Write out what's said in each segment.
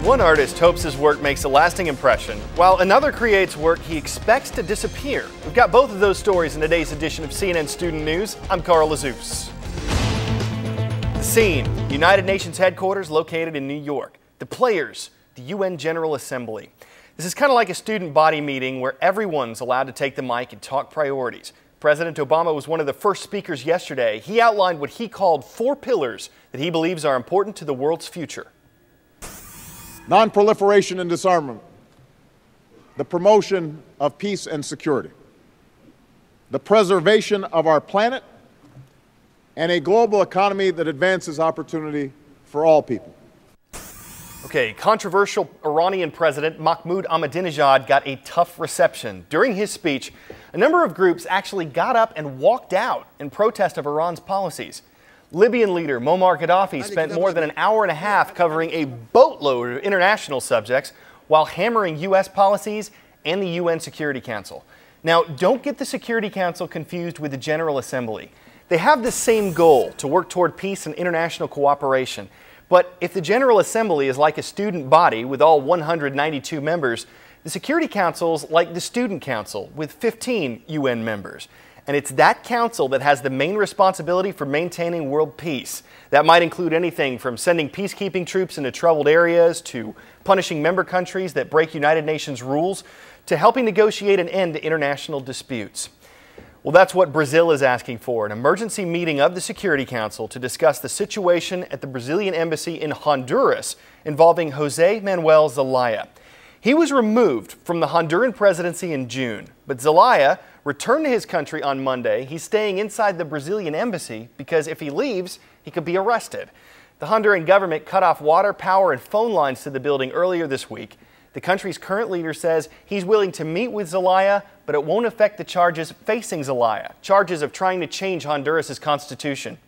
One artist hopes his work makes a lasting impression, while another creates work he expects to disappear. We've got both of those stories in today's edition of CNN Student News. I'm Carl Azus. The scene, United Nations headquarters located in New York. The players, the UN General Assembly. This is kind of like a student body meeting where everyone's allowed to take the mic and talk priorities. President Obama was one of the first speakers yesterday. He outlined what he called 4 pillars that he believes are important to the world's future. Non-proliferation and disarmament, the promotion of peace and security, the preservation of our planet, and a global economy that advances opportunity for all people. Okay, controversial Iranian President Mahmoud Ahmadinejad got a tough reception. During his speech, a number of groups actually got up and walked out in protest of Iran's policies. Libyan leader Muammar Gaddafi spent more than an hour and a half covering a boatload of international subjects while hammering U.S. policies and the UN Security Council. Now, don't get the Security Council confused with the General Assembly. They have the same goal, to work toward peace and international cooperation. But if the General Assembly is like a student body with all 192 members, the Security Council's like the Student Council with 15 UN members. And it's that council that has the main responsibility for maintaining world peace. That might include anything from sending peacekeeping troops into troubled areas, to punishing member countries that break United Nations rules, to helping negotiate an end to international disputes. Well, that's what Brazil is asking for, an emergency meeting of the Security Council to discuss the situation at the Brazilian embassy in Honduras involving José Manuel Zelaya. He was removed from the Honduran presidency in June, but Zelaya returned to his country on Monday. He's staying inside the Brazilian embassy because if he leaves, he could be arrested. The Honduran government cut off water, power, and phone lines to the building earlier this week. The country's current leader says he's willing to meet with Zelaya, but it won't affect the charges facing Zelaya, charges of trying to change Honduras' constitution.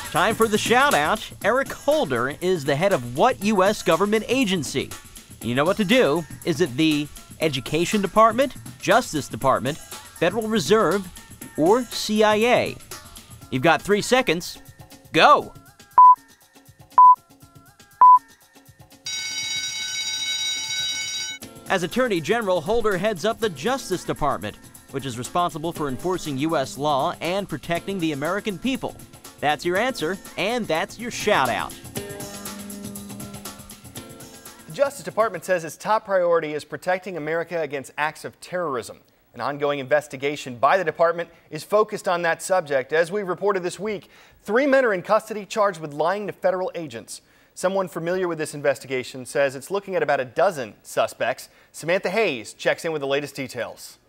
Time for the shout-out. Eric Holder is the head of what U.S. government agency? You know what to do. Is it the Education Department, Justice Department, Federal Reserve, or CIA? You've got 3 seconds. Go! As Attorney General, Holder heads up the Justice Department, which is responsible for enforcing U.S. law and protecting the American people. That's your answer, and that's your shout-out. The Justice Department says its top priority is protecting America against acts of terrorism. An ongoing investigation by the department is focused on that subject. As we reported this week, 3 men are in custody charged with lying to federal agents. Someone familiar with this investigation says it's looking at about a dozen suspects. Samantha Hayes checks in with the latest details.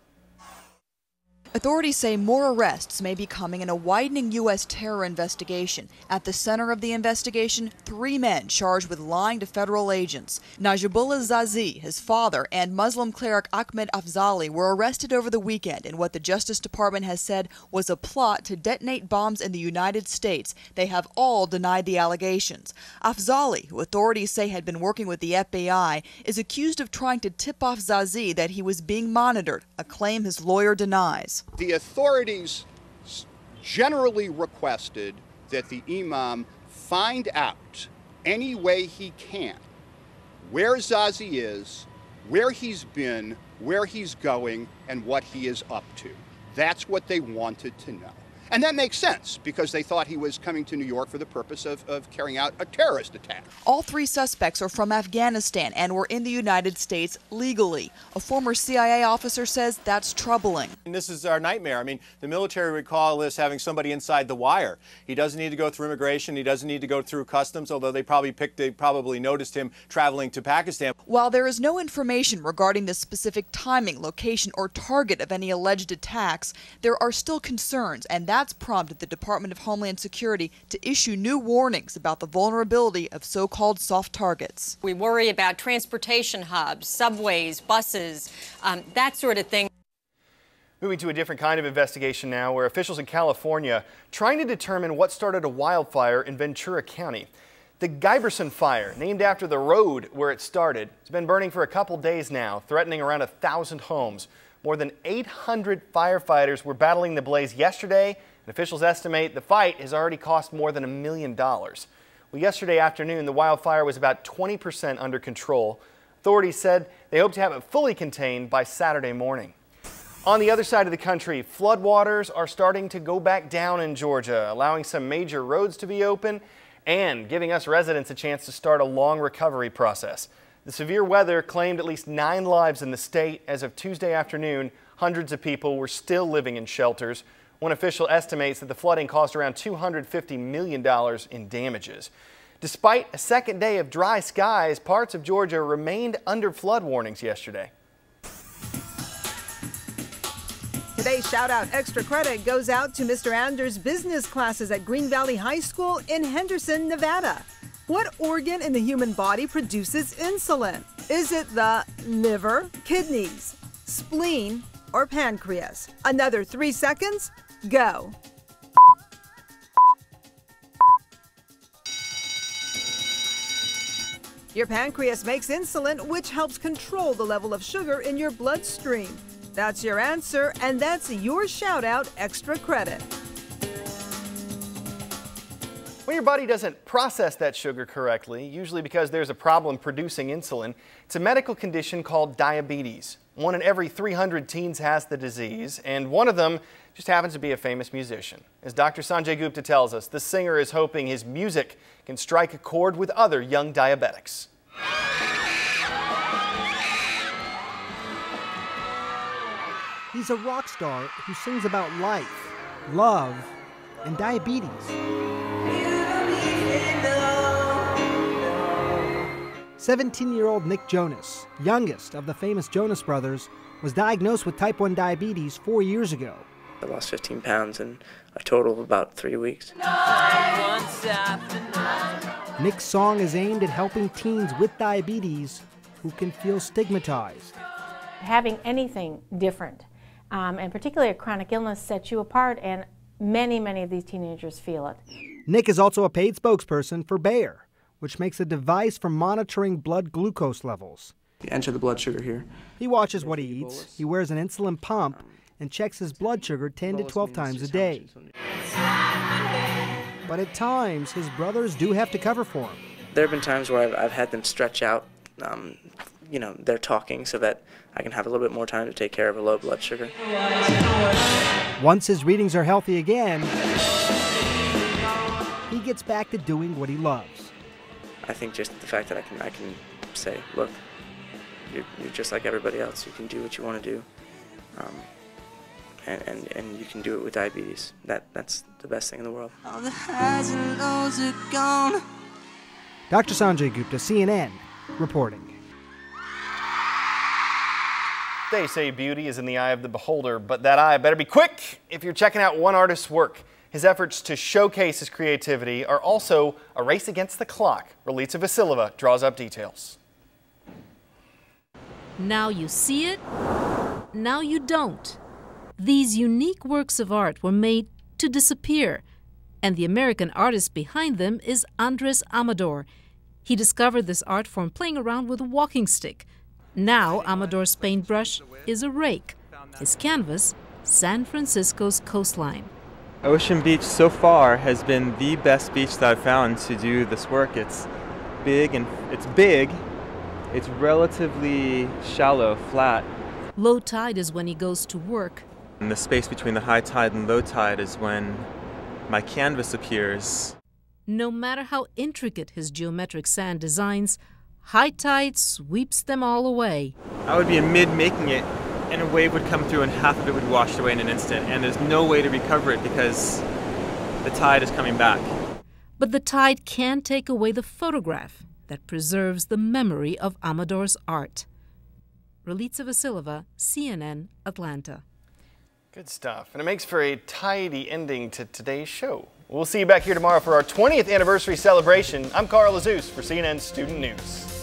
Authorities say more arrests may be coming in a widening U.S. terror investigation. At the center of the investigation, 3 men charged with lying to federal agents. Najibullah Zazi, his father, and Muslim cleric Ahmed Afzali were arrested over the weekend in what the Justice Department has said was a plot to detonate bombs in the United States. They have all denied the allegations. Afzali, who authorities say had been working with the FBI, is accused of trying to tip off Zazi that he was being monitored, a claim his lawyer denies. The authorities generally requested that the imam find out any way he can where Zazi is, where he's been, where he's going, and what he is up to. That's what they wanted to know. And that makes sense because they thought he was coming to New York for the purpose of carrying out a terrorist attack. All 3 suspects are from Afghanistan and were in the United States legally. A former CIA officer says that's troubling. And this is our nightmare. I mean, the military would call this having somebody inside the wire. He doesn't need to go through immigration. He doesn't need to go through customs, although they probably noticed him traveling to Pakistan. While there is no information regarding the specific timing, location, or target of any alleged attacks, there are still concerns, and that's prompted the Department of Homeland Security to issue new warnings about the vulnerability of so-called soft targets. We worry about transportation hubs, subways, buses, that sort of thing. Moving to a different kind of investigation now, where officials in California trying to determine what started a wildfire in Ventura County. The Giberson Fire, named after the road where it started, has been burning for a couple days now, threatening around 1,000 homes. More than 800 firefighters were battling the blaze yesterday, and officials estimate the fight has already cost more than $1 million. Well, yesterday afternoon, the wildfire was about 20% under control. Authorities said they hope to have it fully contained by Saturday morning. On the other side of the country, floodwaters are starting to go back down in Georgia, allowing some major roads to be open and giving us residents a chance to start a long recovery process. The severe weather claimed at least 9 lives in the state. As of Tuesday afternoon, hundreds of people were still living in shelters. One official estimates that the flooding cost around $250 million in damages. Despite a second day of dry skies, parts of Georgia remained under flood warnings yesterday. Today's Shout Out Extra Credit goes out to Mr. Anders' business classes at Green Valley High School in Henderson, Nevada. What organ in the human body produces insulin? Is it the liver, kidneys, spleen, or pancreas? Another 3 seconds, go. Your pancreas makes insulin, which helps control the level of sugar in your bloodstream. That's your answer, and that's your Shout Out Extra Credit. When your body doesn't process that sugar correctly, usually because there's a problem producing insulin, it's a medical condition called diabetes. 1 in every 300 teens has the disease, and one of them just happens to be a famous musician. As Dr. Sanjay Gupta tells us, the singer is hoping his music can strike a chord with other young diabetics. He's a rock star who sings about life, love, and diabetes. 17-year-old Nick Jonas, youngest of the famous Jonas Brothers, was diagnosed with type 1 diabetes 4 years ago. I lost 15 pounds in a total of about 3 weeks. Nick's song is aimed at helping teens with diabetes who can feel stigmatized. Having anything different, and particularly a chronic illness, sets you apart, and many of these teenagers feel it. Nick is also a paid spokesperson for Bayer, which makes a device for monitoring blood glucose levels. You enter the blood sugar here. He watches what he eats, he wears an insulin pump, and checks his blood sugar 10 to 12 times a day. But at times, his brothers do have to cover for him. There have been times where I've had them stretch out, they're talking so that I can have a little bit more time to take care of a low blood sugar. Once his readings are healthy again, he gets back to doing what he loves. I think just the fact that I can say, look, you're just like everybody else. You can do what you want to do, and you can do it with diabetes. That's the best thing in the world. All the highs and lows are gone. Dr. Sanjay Gupta, CNN, reporting. They say beauty is in the eye of the beholder, but that eye better be quick if you're checking out one artist's work. His efforts to showcase his creativity are also a race against the clock. Relitza Vasileva draws up details. Now you see it, now you don't. These unique works of art were made to disappear, and the American artist behind them is Andres Amador. He discovered this art form playing around with a walking stick. Now Amador's paintbrush is a rake. His canvas, San Francisco's coastline. Ocean Beach so far has been the best beach that I've found to do this work. It's big, it's relatively shallow, flat. Low tide is when he goes to work. And the space between the high tide and low tide is when my canvas appears. No matter how intricate his geometric sand designs, high tide sweeps them all away. I would be in mid-making it, and a wave would come through and half of it would wash away in an instant, and there's no way to recover it because the tide is coming back. But the tide can take away the photograph that preserves the memory of Amador's art. Relitza Vasileva, CNN, Atlanta. Good stuff, and it makes for a tidy ending to today's show. We'll see you back here tomorrow for our 20th anniversary celebration. I'm Carl Azuz for CNN Student News.